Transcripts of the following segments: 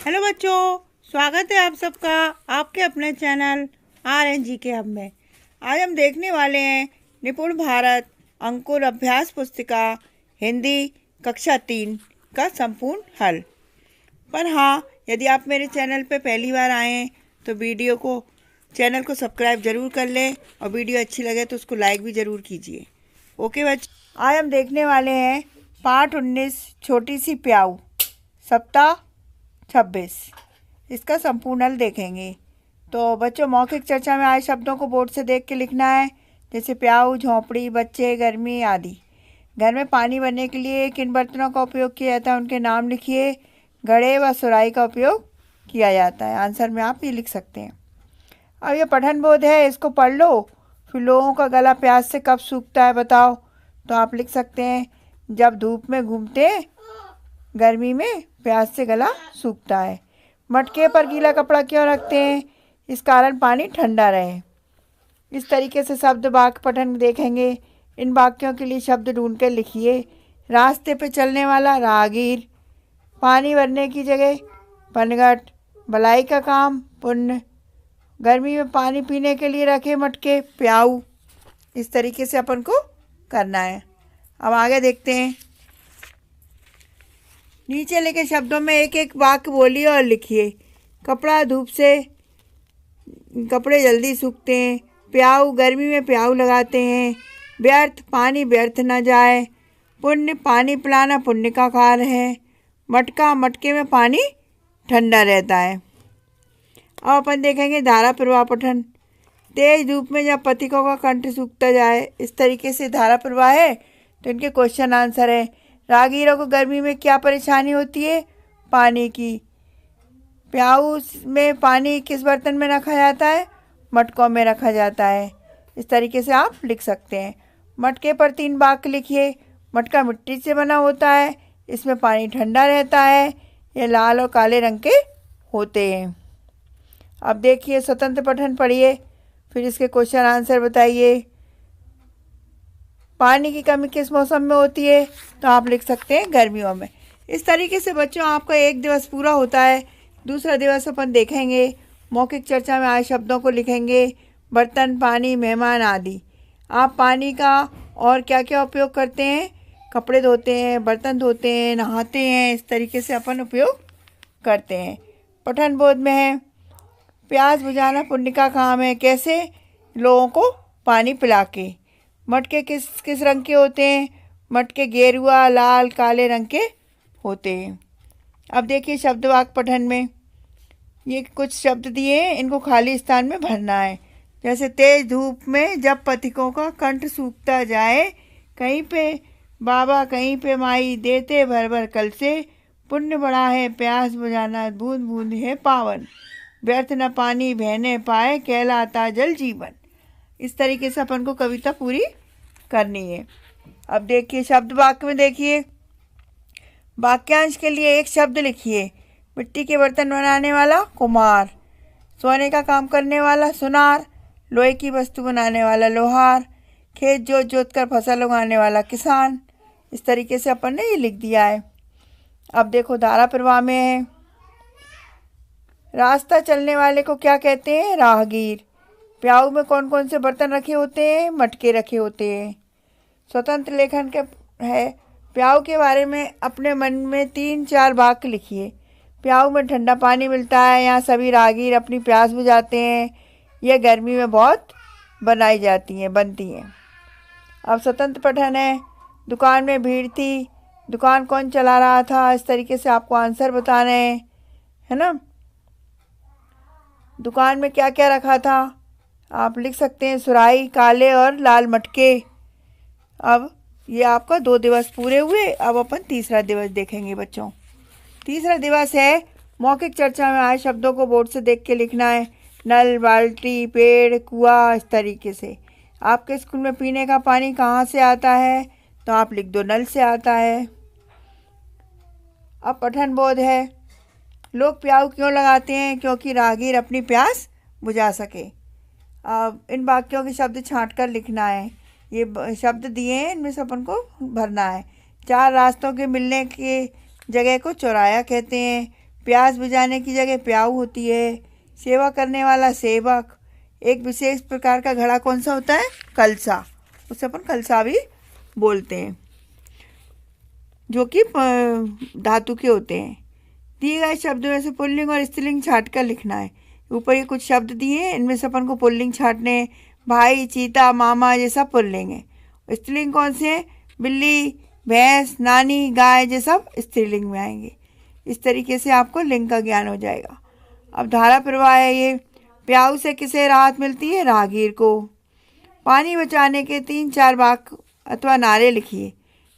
Hello बच्चों, स्वागत है आप सबका आपके अपने चैनल RNG के हब में। आज हम देखने वाले हैं निपुण भारत अंकुर अभ्यास पुस्तिका हिंदी कक्षा 3 का संपूर्ण हल। पर हाँ, यदि आप मेरे चैनल पे पहली बार आए हैं तो चैनल को सब्सक्राइब जरूर कर लें और वीडियो अच्छी लगे तो उसको लाइक भी ज़रूर कीजिए। ओके बच्चों, आज हम देखने वाले हैं पाठ 19 छोटी सी प्याऊ सप्ताह 26। इसका संपूर्ण हल देखेंगे। तो बच्चों, मौखिक चर्चा में आए शब्दों को बोर्ड से देख के लिखना है, जैसे प्याऊ, झोंपड़ी, बच्चे, गर्मी आदि। घर में पानी भरने के लिए किन बर्तनों का उपयोग किया जाता है उनके नाम लिखिए। घड़े व सुराही का उपयोग किया जाता है। आंसर में आप ये लिख सकते हैं। अब ये पठन बोध है, इसको पढ़ लो। फिर लोगों का गला प्यास से कब सूखता है बताओ। तो आप लिख सकते हैं, जब धूप में घूमते गर्मी में प्यास से गला सूखता है। मटके पर गीला कपड़ा क्यों रखते हैं? इस कारण पानी ठंडा रहे। इस तरीके से शब्द वाक्य पठन देखेंगे। इन वाक्यों के लिए शब्द ढूंढ कर लिखिए। रास्ते पे चलने वाला राहगीर, पानी भरने की जगह पनघट, भलाई का काम पुण्य, गर्मी में पानी पीने के लिए रखे मटके प्याऊ। इस तरीके से अपन को करना है। अब आगे देखते हैं। नीचे लिखे शब्दों में एक एक वाक्य बोलिए और लिखिए। कपड़ा, धूप से कपड़े जल्दी सूखते हैं। प्याऊ, गर्मी में प्याऊ लगाते हैं। व्यर्थ, पानी व्यर्थ न जाए। पुण्य, पानी पिलाना पुण्य का कार्य है। मटका, मटके में पानी ठंडा रहता है। अब अपन देखेंगे धारा प्रवाह पठन। तेज धूप में जब पथिकों का कंठ सूखता जाए, इस तरीके से धारा प्रवाह है। तो इनके क्वेश्चन आंसर है। राहगीरों को गर्मी में क्या परेशानी होती है? पानी की। प्याऊ में पानी किस बर्तन में रखा जाता है? मटकों में रखा जाता है। इस तरीके से आप लिख सकते हैं। मटके पर 3 वाक्य लिखिए। मटका मिट्टी से बना होता है, इसमें पानी ठंडा रहता है, ये लाल और काले रंग के होते हैं। अब देखिए, स्वतंत्र पठन पढ़िए, फिर इसके क्वेश्चन आंसर बताइए। पानी की कमी किस मौसम में होती है? तो आप लिख सकते हैं गर्मियों में। इस तरीके से बच्चों आपका एक दिवस पूरा होता है। दूसरा दिवस अपन देखेंगे। मौखिक चर्चा में आए शब्दों को लिखेंगे। बर्तन, पानी, मेहमान आदि। आप पानी का और क्या क्या उपयोग करते हैं? कपड़े धोते हैं, बर्तन धोते हैं, नहाते हैं। इस तरीके से अपन उपयोग करते हैं। पठन बोध में है, प्यास बुझाना पुण्य का काम है। कैसे? लोगों को पानी पिला के। मटके किस किस रंग के होते हैं? मटके गेरुआ, लाल, काले रंग के होते हैं। अब देखिए शब्द वाक्य पठन में ये कुछ शब्द दिए हैं, इनको खाली स्थान में भरना है। जैसे तेज धूप में जब पथिकों का कंठ सूखता जाए, कहीं पे बाबा कहीं पे माई, देते भर भर कल से, पुण्य बड़ा है प्यास बुझाना बूंद बूंद है पावन, व्यर्थ न पानी बहने पाए कहलाता जल जीवन। इस तरीके से अपन को कविता पूरी करनी है। अब देखिए शब्द वाक्य में देखिए, वाक्यांश के लिए एक शब्द लिखिए। मिट्टी के बर्तन बनाने वाला कुम्हार, सोने का काम करने वाला सुनार, लोहे की वस्तु बनाने वाला लोहार, खेत जोत जोत कर फसल उगाने वाला किसान। इस तरीके से अपन ने ये लिख दिया है। अब देखो धारा प्रवाह में है, रास्ता चलने वाले को क्या कहते हैं? राहगीर। प्याऊ में कौन कौन से बर्तन रखे होते हैं? मटके रखे होते हैं। स्वतंत्र लेखन के है, प्याऊ के बारे में अपने मन में 3-4 वाक्य लिखिए। प्याऊ में ठंडा पानी मिलता है, यहाँ सभी राहगीर अपनी प्यास बुझाते हैं, यह गर्मी में बहुत बनती हैं। अब स्वतंत्र पठन है, दुकान में भीड़ थी, दुकान कौन चला रहा था? इस तरीके से आपको आंसर बताने हैं, है ना। दुकान में क्या क्या रखा था? आप लिख सकते हैं सुराही, काले और लाल मटके। अब ये आपका 2 दिवस पूरे हुए। अब अपन तीसरा दिवस देखेंगे बच्चों। तीसरा दिवस है, मौखिक चर्चा में आए शब्दों को बोर्ड से देख के लिखना है। नल, बाल्टी, पेड़, कुआं। इस तरीके से आपके स्कूल में पीने का पानी कहाँ से आता है? तो आप लिख दो नल से आता है। अब पठन बोध है, लोग प्याऊ क्यों लगाते हैं? क्योंकि राहगीर अपनी प्यास बुझा सके। अब इन वाक्यों के शब्द छांट कर लिखना है। ये शब्द दिए हैं, इनमें से अपन को भरना है। 4 रास्तों के मिलने के जगह को चौराया कहते हैं। प्यास बुझाने की जगह प्याऊ होती है। सेवा करने वाला सेवक। एक विशेष प्रकार का घड़ा कौन सा होता है? कलसा। उसे अपन कलसा भी बोलते हैं, जो कि धातु के होते हैं। दिए गए शब्दों में से पुल्लिंग और स्त्रीलिंग छाट कर लिखना है। ऊपर ये कुछ शब्द दिए हैं, इनमें से अपन को पुल्लिंग छाटने हैं। भाई, चीता, मामा, ये सब पुल्लिंग है। स्त्रीलिंग कौन से हैं? बिल्ली, भैंस, नानी, गाय, ये सब स्त्रीलिंग में आएंगे। इस तरीके से आपको लिंग का ज्ञान हो जाएगा। अब धारा प्रवाह है ये। प्याऊ से किसे राहत मिलती है? राहगीर को। पानी बचाने के 3-4 वाक्य अथवा नारे लिखिए।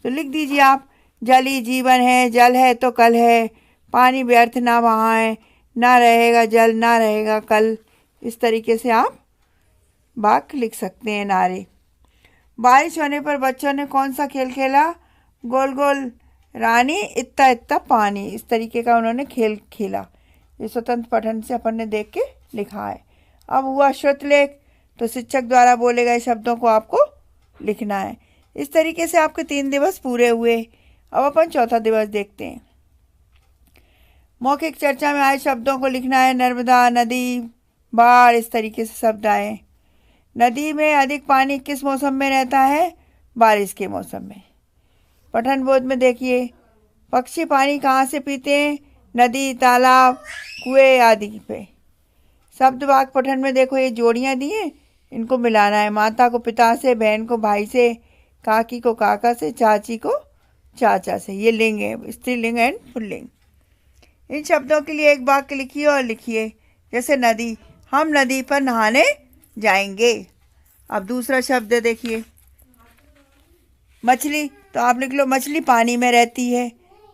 तो लिख दीजिए आप, जल ही जीवन है, जल है तो कल है, पानी व्यर्थ ना बहाएं, ना रहेगा जल ना रहेगा कल। इस तरीके से आप वाक्य लिख सकते हैं, नारे। बारिश होने पर बच्चों ने कौन सा खेल खेला? गोल गोल रानी, इत्ता इत्ता पानी। इस तरीके का उन्होंने खेल खेला। ये स्वतंत्र पठन से अपन ने देख के लिखा है। अब हुआ श्रुतलेख, तो शिक्षक द्वारा बोले गए शब्दों को आपको लिखना है। इस तरीके से आपके 3 दिवस पूरे हुए। अब अपन चौथा दिवस देखते हैं। मौखिक चर्चा में आए शब्दों को लिखना है। नर्मदा, नदी, बाढ़, इस तरीके से शब्द आए। नदी में अधिक पानी किस मौसम में रहता है? बारिश के मौसम में। पठन बोध में देखिए, पक्षी पानी कहाँ से पीते हैं? नदी, तालाब, कुएं आदि पे। शब्द वाक्य पठन में देखो, ये जोड़ियाँ दी हैं, इनको मिलाना है। माता को पिता से, बहन को भाई से, काकी को काका से, चाची को चाचा से। ये लिंग है, स्त्रीलिंग एंड पुल्लिंग। इन शब्दों के लिए एक वाक्य लिखिए और लिखिए। जैसे नदी, हम नदी पर नहाने जाएंगे। अब दूसरा शब्द देखिए, मछली, तो आप लिख लो मछली पानी में रहती है।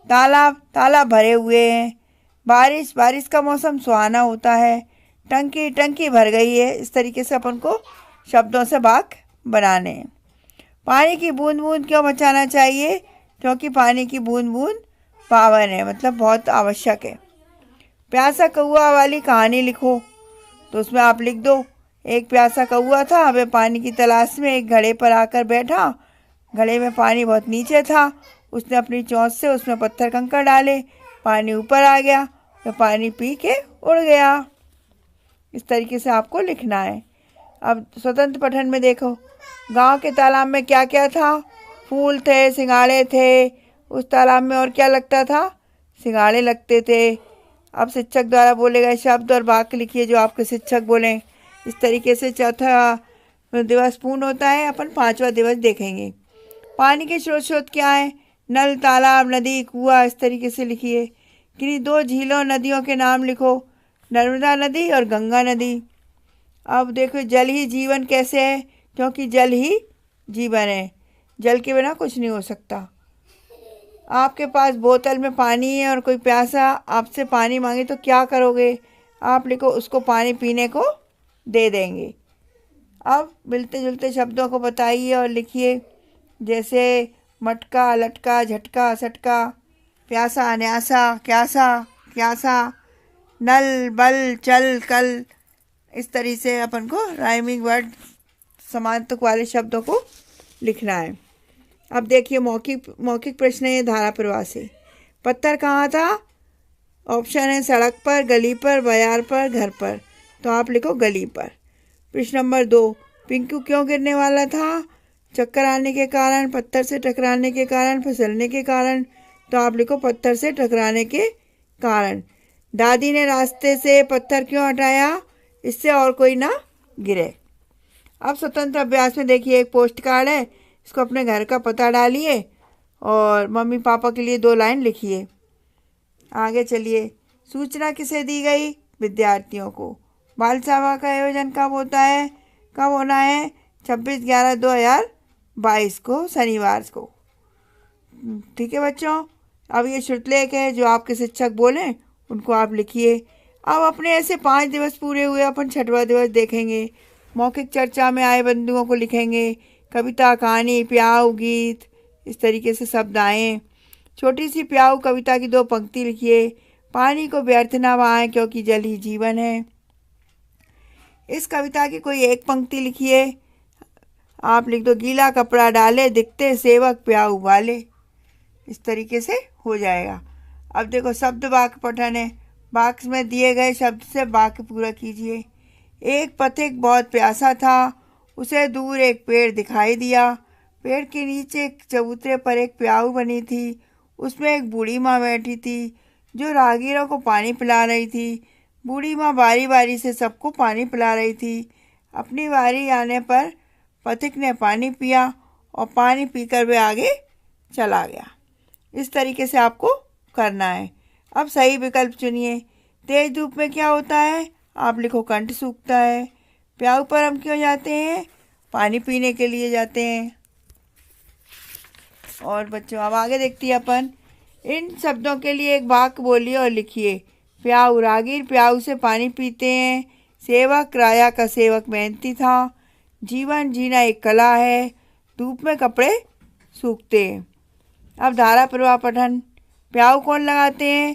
तालाब, तालाब भरे हुए हैं। बारिश, बारिश का मौसम सुहाना होता है। टंकी, टंकी भर गई है। इस तरीके से अपन को शब्दों से वाक्य बनाने हैं। पानी की बूंद बूंद क्यों बचाना चाहिए? क्योंकि पानी की बूंद बूंद पावन है, मतलब बहुत आवश्यक है। प्यासा कौआ वाली कहानी लिखो। तो उसमें आप लिख दो, एक प्यासा कौआ था, वह पानी की तलाश में एक घड़े पर आकर बैठा। घड़े में पानी बहुत नीचे था। उसने अपनी चोंच से उसमें पत्थर कंकड़ डाले, पानी ऊपर आ गया, वह पानी पी के उड़ गया। इस तरीके से आपको लिखना है। अब स्वतंत्र पठन में देखो, गांव के तालाब में क्या क्या था? फूल थे, सिंघाड़े थे। उस तालाब में और क्या लगता था? सिंघाड़े लगते थे। अब शिक्षक द्वारा बोले गए शब्द और वाक्य लिखिए जो आपके शिक्षक बोलें। इस तरीके से चौथा दिवस पूर्ण होता है। अपन 5वां दिवस देखेंगे। पानी के स्रोत क्या है? नल, तालाब, नदी, कुआं। इस तरीके से लिखिए। किन्हीं 2 झीलों नदियों के नाम लिखो। नर्मदा नदी और गंगा नदी। अब देखो, जल ही जीवन कैसे है? क्योंकि जल ही जीवन है, जल के बिना कुछ नहीं हो सकता। आपके पास बोतल में पानी है और कोई प्यासा आपसे पानी मांगे तो क्या करोगे? आप लिखो, उसको पानी पीने को दे देंगे। अब मिलते जुलते शब्दों को बताइए और लिखिए। जैसे मटका, लटका, झटका, सटका, प्यासा, न्यासा, क्यासा, क्यासा, नल, बल, चल, कल। इस तरीके से अपन को राइमिंग वर्ड समानार्थक वाले शब्दों को लिखना है। अब देखिए, मौखिक प्रश्न है धारा प्रवाह से। पत्थर कहाँ था? ऑप्शन है सड़क पर, गली पर, बाजार पर, घर पर। तो आप लिखो गली पर। प्रश्न नंबर 2, पिंकू क्यों गिरने वाला था? चक्कर आने के कारण, पत्थर से टकराने के कारण, फिसलने के कारण। तो आप लिखो पत्थर से टकराने के कारण। दादी ने रास्ते से पत्थर क्यों हटाया? इससे और कोई ना गिरे। अब स्वतंत्र अभ्यास में देखिए, एक पोस्ट कार्ड है, इसको अपने घर का पता डालिए और मम्मी पापा के लिए 2 लाइन लिखिए। आगे चलिए। सूचना किसे दी गई? विद्यार्थियों को। बाल सभा का आयोजन कब होता है? कब होना है? 26/11/2022 को, शनिवार को। ठीक है बच्चों। अब ये श्रुतलेख है जो आपके शिक्षक बोलें उनको आप लिखिए। अब अपने ऐसे 5 दिवस पूरे हुए। अपन 6वां दिवस देखेंगे। मौखिक चर्चा में आए बिंदुओं को लिखेंगे। कविता, कहानी, प्याऊ, गीत, इस तरीके से शब्द आए। छोटी सी प्याऊ कविता की 2 पंक्ति लिखिए। पानी को व्यर्थ ना बहाएं क्योंकि जल ही जीवन है। इस कविता की कोई एक पंक्ति लिखिए। आप लिख दो, गीला कपड़ा डाले दिखते सेवक प्याऊ वाले। इस तरीके से हो जाएगा। अब देखो, शब्द वाक्य पठन है। बाक्स में दिए गए शब्द से वाक्य पूरा कीजिए। एक पथिक बहुत प्यासा था। उसे दूर एक पेड़ दिखाई दिया। पेड़ के नीचे एक चबूतरे पर एक प्याऊ बनी थी। उसमें एक बूढ़ी माँ बैठी थी जो राहगीरों को पानी पिला रही थी। बूढ़ी माँ बारी बारी से सबको पानी पिला रही थी। अपनी बारी आने पर पथिक ने पानी पिया और पानी पीकर वे आगे चला गया। इस तरीके से आपको करना है। अब सही विकल्प चुनिए। तेज धूप में क्या होता है? आप लिखो कंठ सूखता है। प्याऊ पर हम क्यों जाते हैं? पानी पीने के लिए जाते हैं। और बच्चों अब आगे देखती है अपन। इन शब्दों के लिए एक वाक्य बोलिए और लिखिए। प्याऊ, राहगीर प्याऊ से पानी पीते हैं। सेवक, राजा का सेवक मेहनती था। जीवन जीना एक कला है। धूप में कपड़े सूखते हैं। अब धारा प्रवाह पठन। प्याऊ कौन लगाते हैं?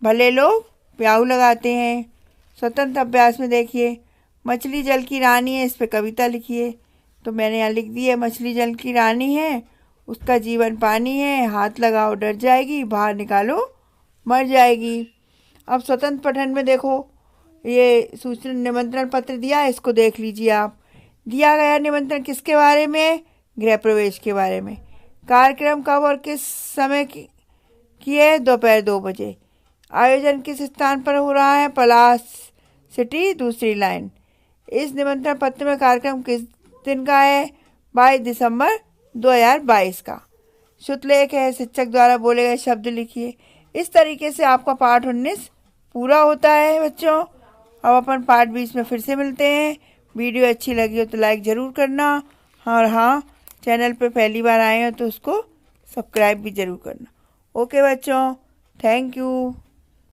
भले लोग प्याऊ लगाते हैं। स्वतंत्र अभ्यास में देखिए, मछली जल की रानी है, इस पे कविता लिखिए। तो मैंने यहाँ लिख दी है, मछली जल की रानी है, उसका जीवन पानी है, हाथ लगाओ डर जाएगी, बाहर निकालो मर जाएगी। अब स्वतंत्र पठन में देखो, ये सूचना निमंत्रण पत्र दिया है, इसको देख लीजिए आप। दिया गया निमंत्रण किसके बारे में? गृह प्रवेश के बारे में। कार्यक्रम कब और किस समय किए? दोपहर 2 बजे। आयोजन किस स्थान पर हो रहा है? पलाश सिटी, दूसरी लाइन। इस निमंत्रण पत्र में कार्यक्रम किस दिन का है? 22 दिसंबर 2022 का। शुद्धलेख है, शिक्षक द्वारा बोले गए शब्द लिखिए। इस तरीके से आपका पाठ 19 पूरा होता है बच्चों। अब अपन पार्ट 20 में फिर से मिलते हैं। वीडियो अच्छी लगी हो तो लाइक ज़रूर करना, और हाँ, चैनल पे पहली बार आए हो तो उसको सब्सक्राइब भी ज़रूर करना। ओके बच्चों, थैंक यू।